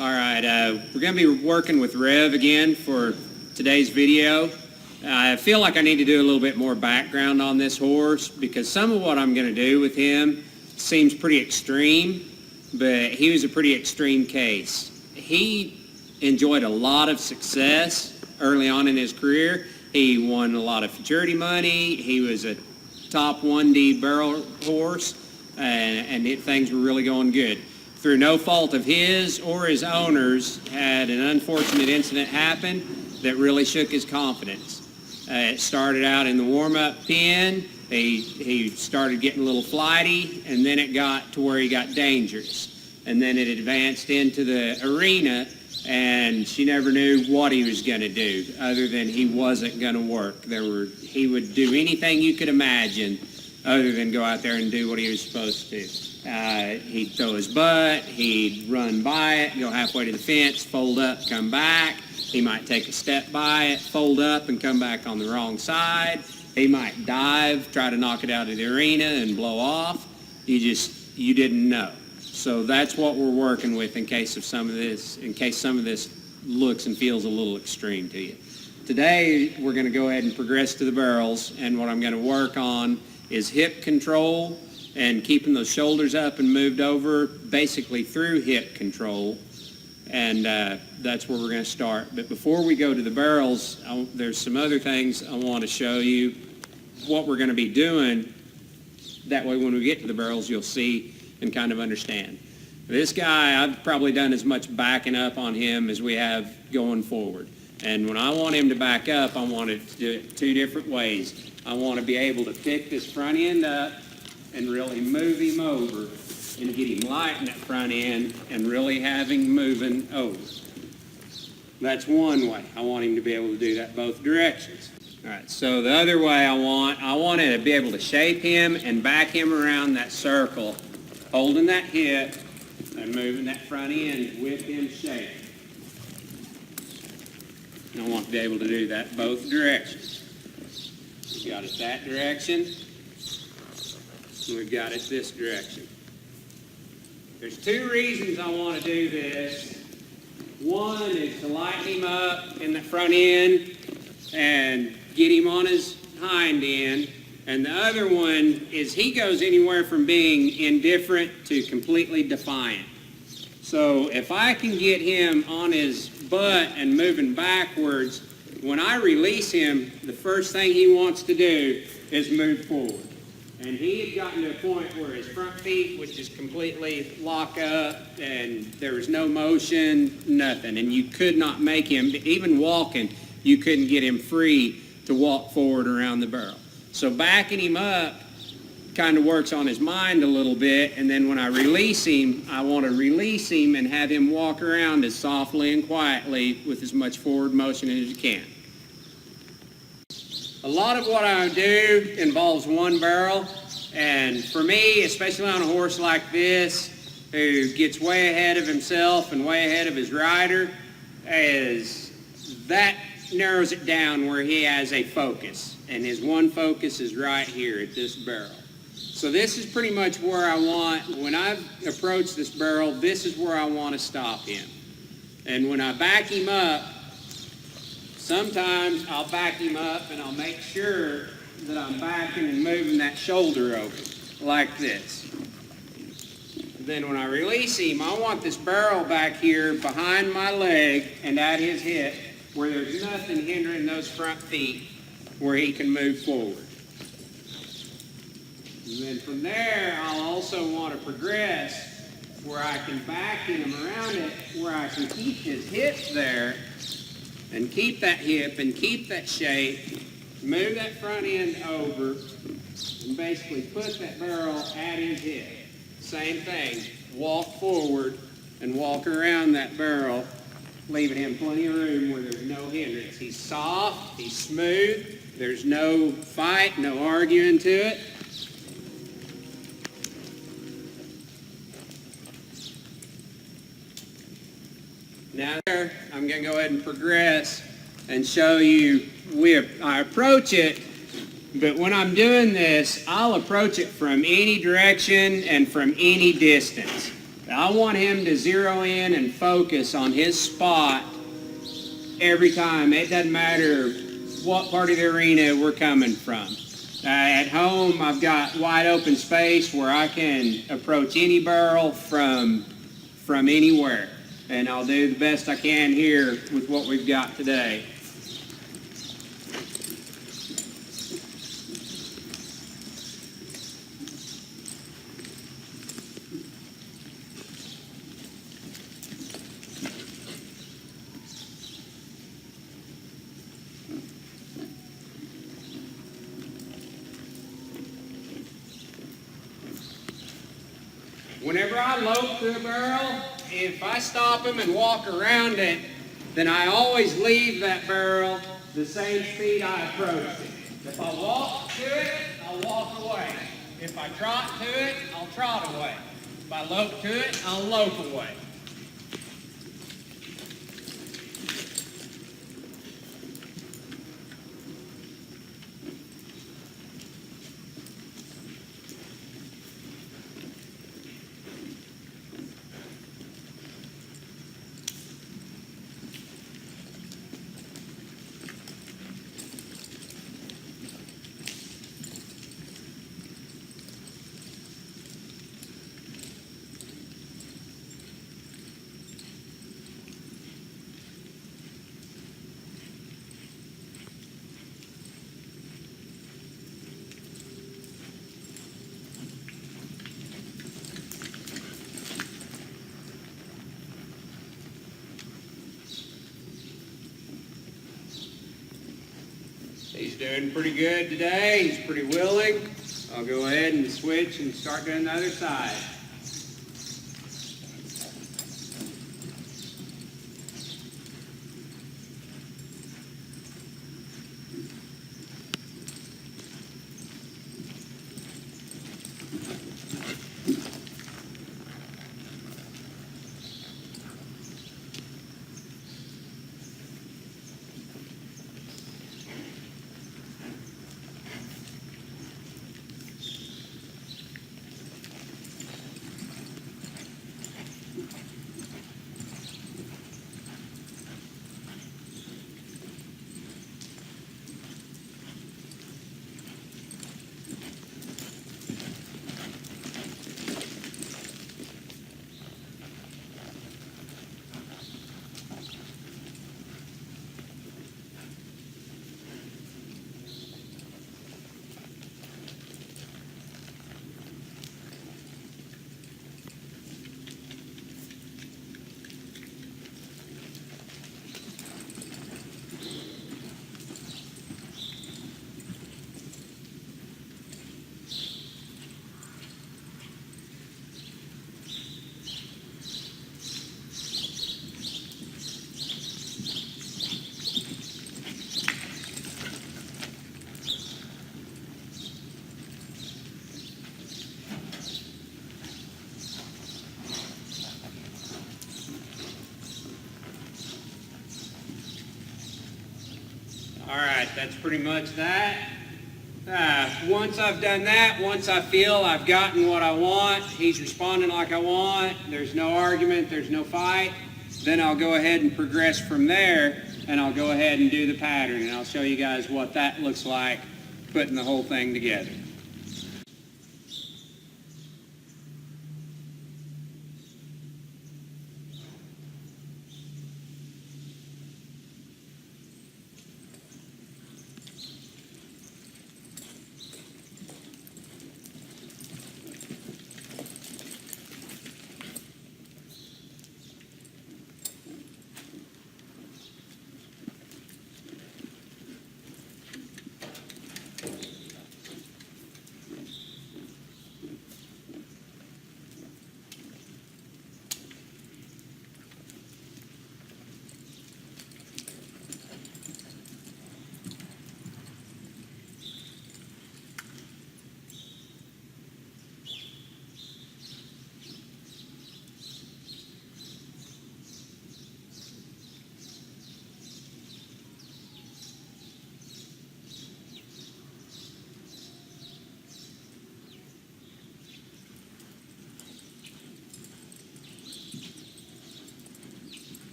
All right, we're going to be working with Rev again for today's video. I feel like I need to do a little bit more background on this horse because some of what I'm going to do with him seems pretty extreme, but he was a pretty extreme case. He enjoyed a lot of success early on in his career. He won a lot of futurity money. He was a top 1D barrel horse, and things were really going good. Through no fault of his or his owners, had an unfortunate incident happen that really shook his confidence. It started out in the warm-up pen. He started getting a little flighty, and then it got to where he got dangerous. And then it advanced into the arena, and she never knew what he was going to do other than he wasn't going to work. He would do anything you could imagine other than go out there and do what he was supposed to do. He'd throw his butt, he'd run by it, go halfway to the fence, fold up, come back. He might take a step by it, fold up, and come back on the wrong side. He might dive, try to knock it out of the arena and blow off. You didn't know. So that's what we're working with in case some of this looks and feels a little extreme to you. Today, we're going to go ahead and progress to the barrels, and what I'm going to work on is hip control and keeping those shoulders up and moved over basically through hip control, and that's where we're going to start. But before we go to the barrels, there's some other things I want to show you what we're going to be doing. That way when we get to the barrels, you'll see and kind of understand. This guy, I've probably done as much backing up on him as we have going forward. And when I want him to back up, I want it to do it two different ways. I want to be able to pick this front end up and really move him over and get him light in that front end and really have him moving over. That's one way. I want him to be able to do that both directions. All right, so the other way I want to be able to shape him and back him around that circle, holding that hip and moving that front end with him shaped. I want to be able to do that both directions. We've got it that direction. We've got it this direction. There's two reasons I want to do this. One is to lighten him up in the front end and get him on his hind end. And the other one is he goes anywhere from being indifferent to completely defiant. So if I can get him on his butt and moving backwards, when I release him, the first thing he wants to do is move forward. And he had gotten to a point where his front feet would just completely lock up and there was no motion, nothing. And you could not make him, even walking, you couldn't get him free to walk forward around the barrel. So backing him up kind of works on his mind a little bit. And then when I release him, I want to release him and have him walk around as softly and quietly with as much forward motion as you can. A lot of what I do involves one barrel, and for me, especially on a horse like this, who gets way ahead of himself and way ahead of his rider, that narrows it down where he has a focus, and his one focus is right here at this barrel. So this is pretty much where I want, when I approach this barrel, this is where I want to stop him. And when I back him up, sometimes I'll back him up and I'll make sure that I'm backing and moving that shoulder over like this. Then when I release him, I want this barrel back here behind my leg and at his hip where there's nothing hindering those front feet where he can move forward. And then from there, I'll also want to progress where I can back him around it, where I can keep his hip there and keep that hip and keep that shape, move that front end over, and basically put that barrel at his hip. Same thing, walk forward and walk around that barrel, leaving him plenty of room where there's no hindrance. He's soft, he's smooth, there's no fight, no arguing to it. Now I'm going to go ahead and progress and show you, I approach it, but when I'm doing this, I'll approach it from any direction and from any distance. I I want him to zero in and focus on his spot every time. It doesn't matter what part of the arena we're coming from. At home, I've got wide open space where I can approach any barrel from anywhere. And I'll do the best I can here with what we've got today. Whenever I lope to a barrel, if I stop him and walk around it, then I always leave that barrel the same speed I approached it. If I walk to it, I'll walk away. If I trot to it, I'll trot away. If I lope to it, I'll lope away. He's doing pretty good today. He's pretty willing. I'll go ahead and switch and start doing the other side. All right, that's pretty much that. Once I've done that, once I feel I've gotten what I want, he's responding like I want, there's no argument, there's no fight, then I'll go ahead and progress from there, and I'll go ahead and do the pattern, and I'll show you guys what that looks like, putting the whole thing together.